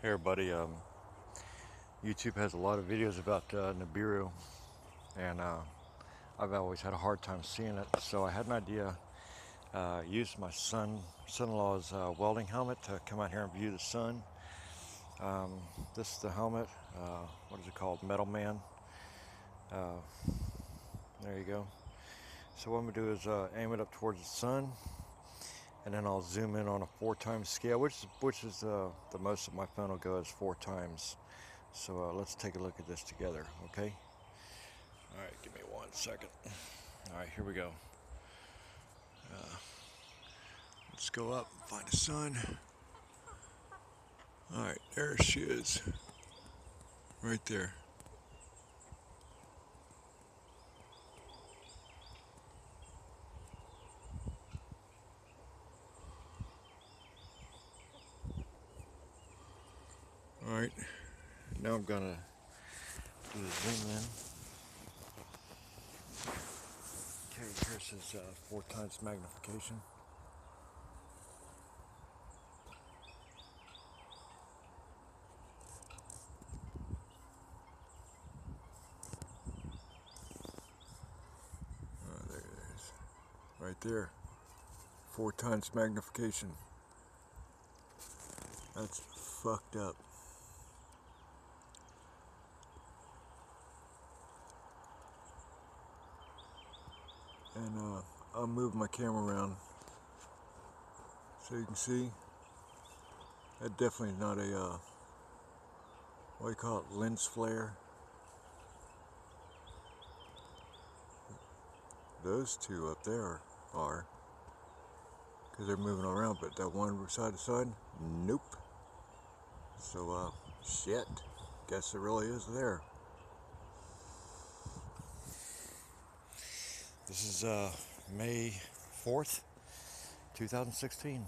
Hey everybody, YouTube has a lot of videos about Nibiru, and I've always had a hard time seeing it. So I had an idea. Used my son-in-law's welding helmet to come out here and view the sun. This is the helmet. What is it called? Metal Man. Uh, there you go. So what I'm gonna do is aim it up towards the sun, and then I'll zoom in on a 4x scale, which is the most that my phone will go is 4 times. So let's take a look at this together, okay? All right, give me 1 second. All right, here we go. Let's go up and find the sun. All right, there she is, right there. All right, now I'm gonna do the zoom in. Okay, here's his 4 times magnification. Oh, there it is, right there. 4 times magnification. That's fucked up. And I'll move my camera around so you can see. That definitely is not a, what do you call it, lens flare. Those two up there are, because they're moving around, but that one side to side, nope. So, shit, guess it really is there. This is May 4th, 2016.